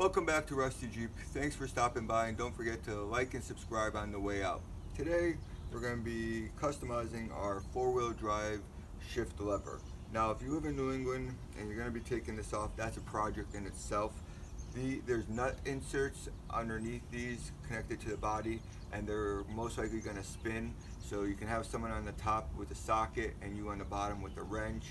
Welcome back to Rusty Jeep. Thanks for stopping by, and don't forget to like and subscribe on the way out. Today we're going to be customizing our four-wheel drive shift lever. Now if you live in New England and you're going to be taking this off, that's a project in itself. There's nut inserts underneath these connected to the body, and they're most likely going to spin, so you can have someone on the top with a socket and you on the bottom with a wrench,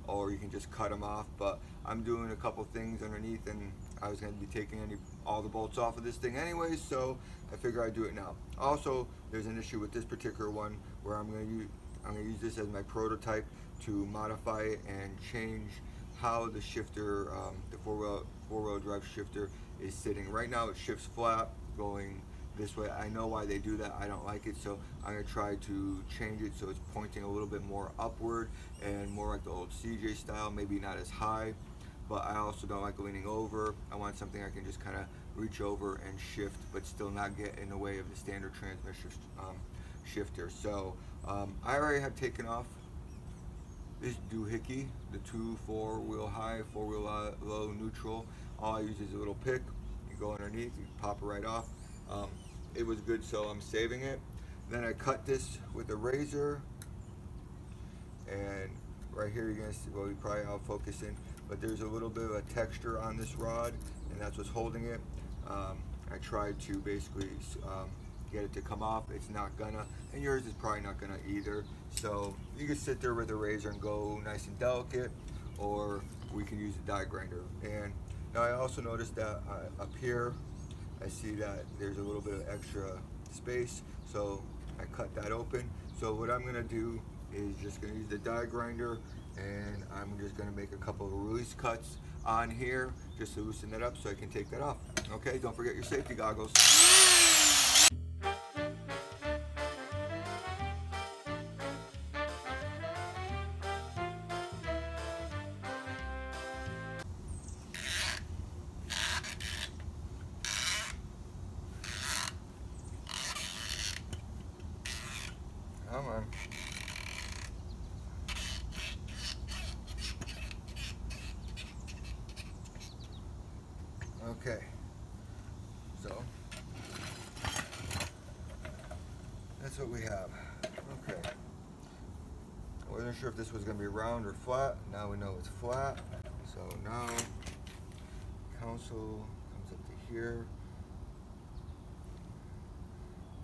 or you can just cut them off. But I'm doing a couple things underneath, and I was going to be taking all the bolts off of this thing anyways, so I figure I'd do it now. Also, there's an issue with this particular one where I'm going to use this as my prototype to modify it and change how the shifter, the four-wheel drive shifter is sitting. Right now it shifts flat going this way. I know why they do that. I don't like it, so I'm going to try to change it so it's pointing a little bit more upward and more like the old CJ style, maybe not as high, but I also don't like leaning over. I want something I can just kind of reach over and shift but still not get in the way of the standard transmission shifter. So I already have taken off this doohickey, the 4-wheel high, 4-wheel low, neutral. All I use is a little pick. You go underneath, you pop it right off. It was good, so I'm saving it. Then I cut this with a razor, and right here you're gonna see, well, you probably out focusing, but there's a little bit of a texture on this rod, and that's what's holding it. I tried to basically get it to come off. It's not gonna, and yours is probably not gonna either. So you can sit there with a razor and go nice and delicate, or we can use a die grinder. And now I also noticed that up here I see that there's a little bit of extra space, so I cut that open. So what I'm gonna do is just gonna use the die grinder, and I'm just gonna make a couple of release cuts on here just to loosen it up so I can take that off. Okay, don't forget your safety goggles. Come on. Okay, so that's what we have. Okay, I wasn't sure if this was going to be round or flat. Now we know it's flat. So now console comes up to here.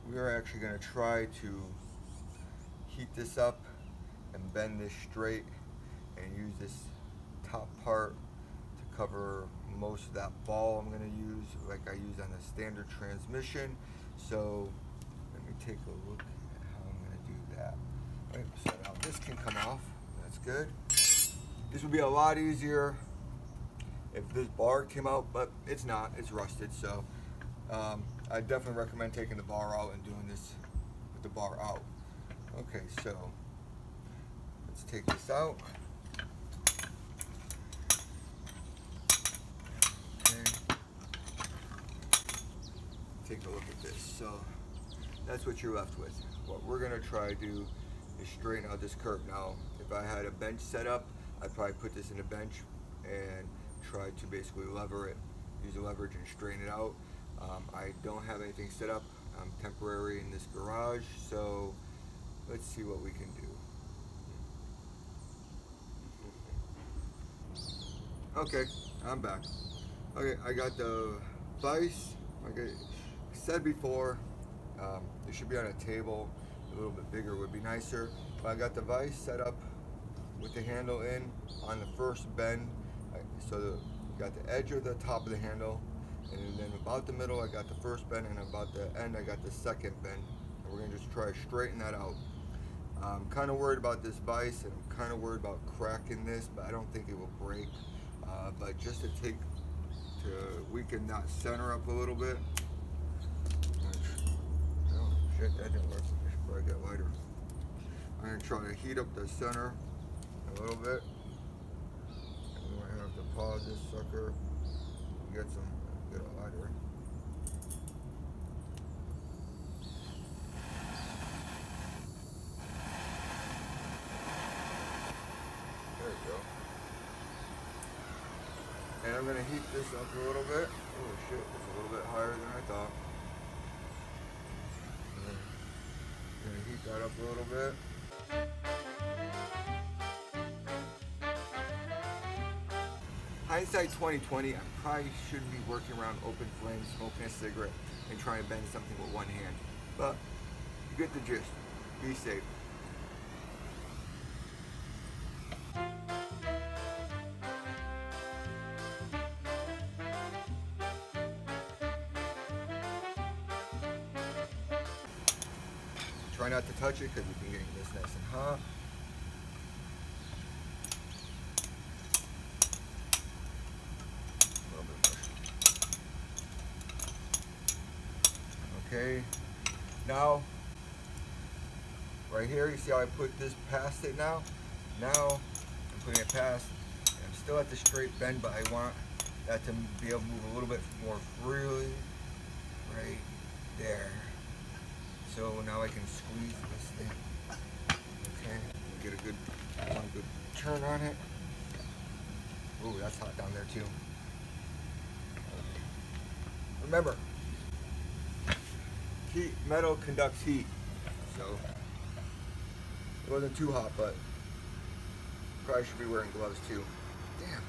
We are actually going to try to heat this up and bend this straight and use this top part to cover most of that ball I'm going to use like I use on the standard transmission. So let me take a look at how I'm going to do that. Right, so now this can come off. That's good. This would be a lot easier if this bar came out, but it's not. It's rusted. So I definitely recommend taking the bar out and doing this with the bar out. Okay, so let's take this out. Okay. Take a look at this. So that's what you're left with. What we're gonna try to do is straighten out this curve. Now, if I had a bench set up, I'd probably put this in a bench and try to basically lever it, use the leverage and straighten it out. I don't have anything set up. I'm temporary in this garage, so let's see what we can do. Okay, I'm back. Okay, I got the vise. Like I said before, it should be on a table. A little bit bigger would be nicer. But I got the vise set up with the handle in on the first bend. So you got the edge of the top of the handle, and then about the middle I got the first bend, and about the end I got the second bend. And we're gonna just try to straighten that out. I'm kind of worried about this vise, and I'm kind of worried about cracking this, but I don't think it will break. But just to weaken that center up a little bit. Oh shit, that didn't work. I should probably get lighter. I'm gonna try to heat up the center a little bit. We might have to pause this sucker and get a lighter. There we go. And I'm we're gonna heat this up a little bit. Oh shit, it's a little bit higher than I thought. Gonna heat that up a little bit. Hindsight 2020, I probably shouldn't be working around open flames, smoking a cigarette, and trying to bend something with one hand. But you get the gist. Be safe. Try not to touch it because we can get this nice and hot. A little bit more. Okay. Now, right here, you see how I put this past it now? Now, I'm putting it past. I'm still at the straight bend, but I want that to be able to move a little bit more freely. Right there. So now I can squeeze this thing. Okay, get a good turn on it. Ooh, that's hot down there too. Remember, metal conducts heat. So it wasn't too hot, but probably should be wearing gloves too. Damn,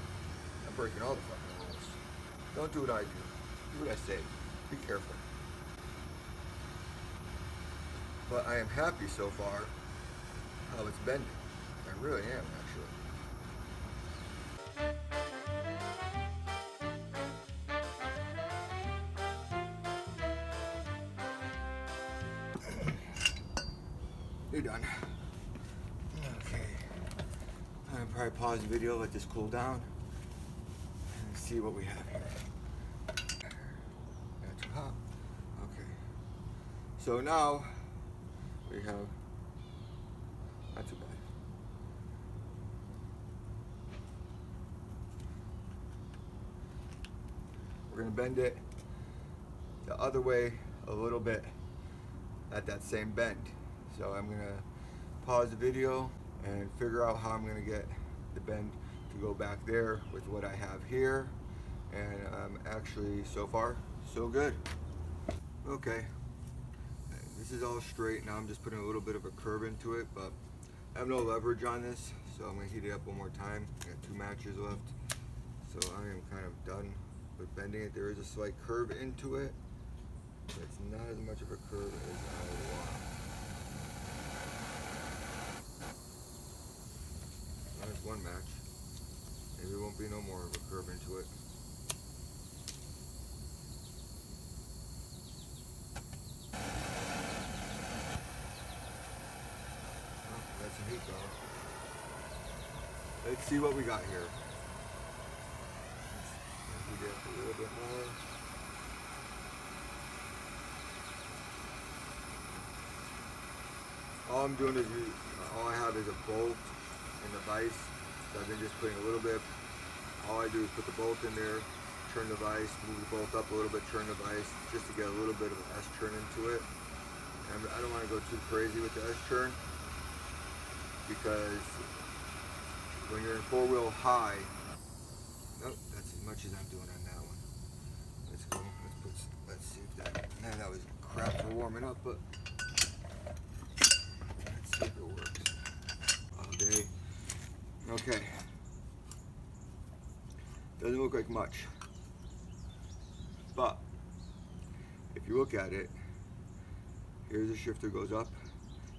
I'm breaking all the fucking rules. Don't do what I do. Do what I say. Be careful. But I am happy so far how it's bending. I really am, actually. You're done. Okay. I'm gonna probably pause the video, let this cool down, and see what we have here. Not too hot. Okay. So now we have, not too bad. We're gonna bend it the other way a little bit at that same bend. So I'm gonna pause the video and figure out how I'm gonna get the bend to go back there with what I have here. And actually, so far, so good. Okay. This is all straight. Now I'm just putting a little bit of a curve into it, but I have no leverage on this, so I'm going to heat it up one more time. I got 2 matches left, so I am kind of done with bending it. There is a slight curve into it, but it's not as much of a curve as I want. There's 1 match. Maybe it won't be no more of a curve into it. Let's see what we got here. Let's heat it up a little bit more. All I'm doing is, all I have is a bolt and a vise. So I've been just putting a little bit. All I do is put the bolt in there, turn the vise, move the bolt up a little bit, turn the vise, just to get a little bit of an S-turn into it. And I don't want to go too crazy with the S-turn, because when you're in 4-wheel high, nope, that's as much as I'm doing on that one. Let's go, let's see if that, man, that was crap for warming up, but let's see if it works. All day. Okay. Doesn't look like much, but if you look at it, here's the shifter goes up.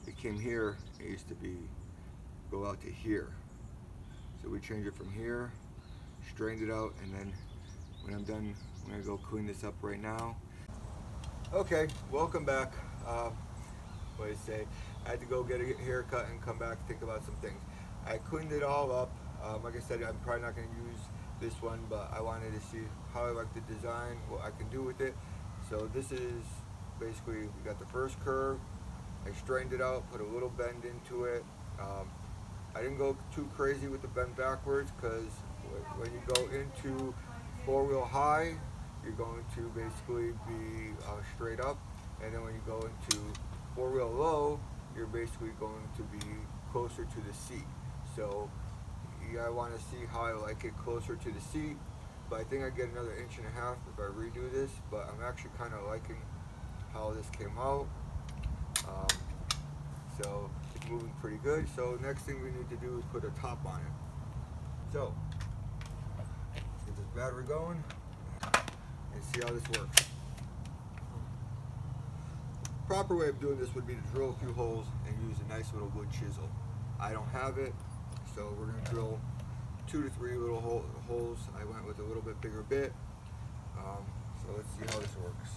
It came here, it used to be go out to here. So we changed it from here, strained it out, and then when I'm done, I'm gonna go clean this up right now. Okay, welcome back. What do you say? I had to go get a haircut and come back and think about some things. I cleaned it all up. Like I said, I'm probably not gonna use this one, but I wanted to see how I like the design, what I can do with it. So this is basically, we got the first curve. I strained it out, put a little bend into it. I didn't go too crazy with the bend backwards, because when you go into 4-wheel high, you're going to basically be straight up, and then when you go into 4-wheel low, you're basically going to be closer to the seat. So I want to see how I like it closer to the seat. but I think I get another 1.5 inches if I redo this, but I'm actually kind of liking how this came out. So it's moving pretty good. So next thing we need to do is put a top on it. So let's get this battery going and see how this works. Proper way of doing this would be to drill a few holes and use a nice little wood chisel. I don't have it, so we're going to drill 2 to 3 little holes. I went with a little bit bigger bit. So let's see how this works.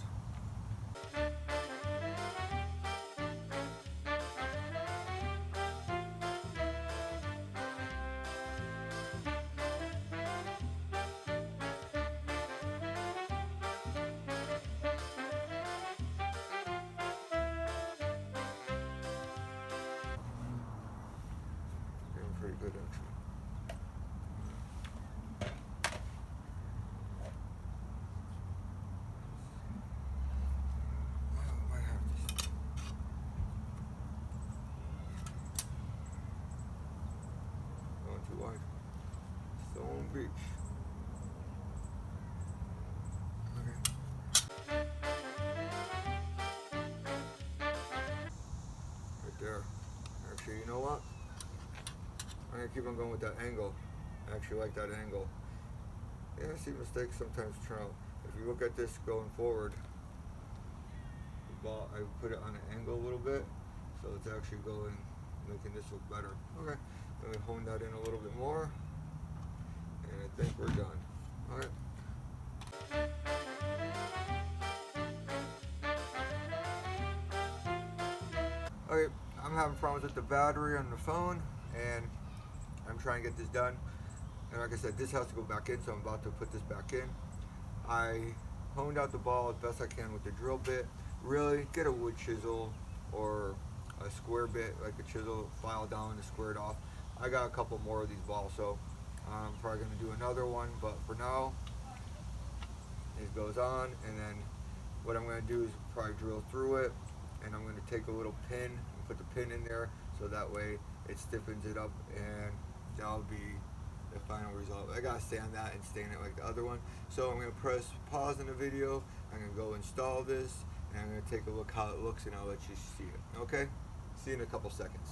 Getting pretty good actually. Too wide. Stone Beach. Okay. Right there. Actually, you know what? I'm gonna keep on going with that angle. I actually like that angle. Yeah, I see mistakes sometimes turn out. If you look at this going forward, the ball, I put it on an angle a little bit, so it's actually going, making this look better. Okay. Let me hone that in a little bit more, and I think we're done. All right. Okay, I'm having problems with the battery on the phone, and I'm trying to get this done. And like I said, this has to go back in, so I'm about to put this back in. I honed out the ball as best I can with the drill bit. Really, get a wood chisel or a square bit, like a chisel, file down and square it off. I got a couple more of these balls, so I'm probably going to do another one, but for now, it goes on, and then what I'm going to do is probably drill through it, and I'm going to take a little pin and put the pin in there, so that way it stiffens it up, and that'll be the final result. I got to sand that and stain it like the other one. So I'm going to press pause in the video, I'm going to go install this, and I'm going to take a look how it looks, and I'll let you see it. Okay? See you in a couple seconds.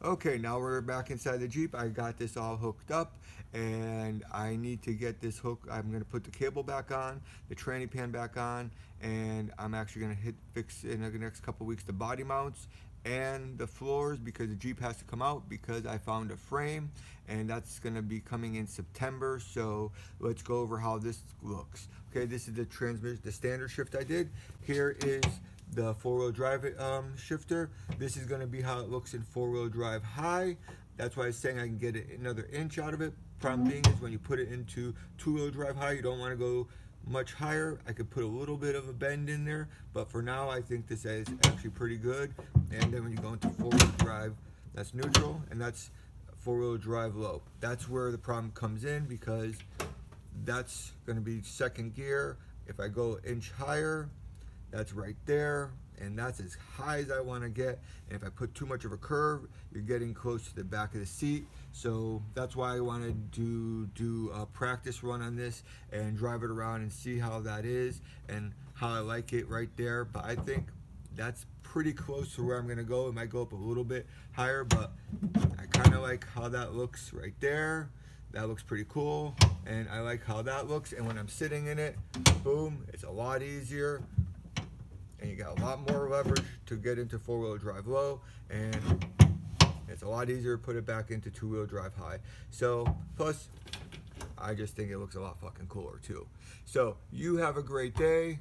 Okay, now we're back inside the Jeep. I got this all hooked up, and I need to get this hook. I'm going to put the cable back on, the tranny pan back on, and I'm actually going to fix in the next couple weeks the body mounts and the floors, because the Jeep has to come out because I found a frame, and that's going to be coming in September. So let's go over how this looks. Okay, this is the transmission, the standard shift I did. Here is the 4-wheel drive shifter. This is going to be how it looks in 4-wheel drive high. That's why I was saying I can get another inch out of it. Problem being is when you put it into 2-wheel drive high, you don't want to go much higher. I could put a little bit of a bend in there, but for now I think this is actually pretty good. And then when you go into 4-wheel drive, that's neutral, and that's 4-wheel drive low. That's where the problem comes in, because that's going to be second gear. If I go an inch higher, that's right there, and that's as high as I want to get. And if I put too much of a curve, you're getting close to the back of the seat. So that's why I wanted to do a practice run on this and drive it around and see how that is and how I like it right there. But I think that's pretty close to where I'm going to go. It might go up a little bit higher, but I kind of like how that looks right there. That looks pretty cool, and I like how that looks. And when I'm sitting in it, boom, it's a lot easier. And you got a lot more leverage to get into 4-wheel drive low, and it's a lot easier to put it back into 2-wheel drive high. So, plus, I just think it looks a lot fucking cooler too. So, you have a great day.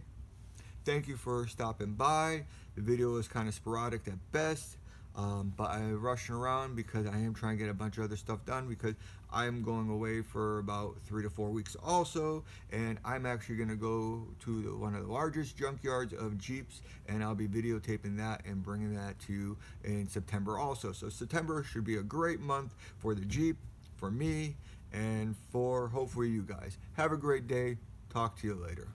Thank you for stopping by. The video is kind of sporadic at best, but I'm rushing around because I am trying to get a bunch of other stuff done, because I'm going away for about 3 to 4 weeks also, and I'm actually going to go to one of the largest junkyards of Jeeps, and I'll be videotaping that and bringing that to you in September also. So September should be a great month for the Jeep, for me, and for hopefully you guys. Have a great day. Talk to you later.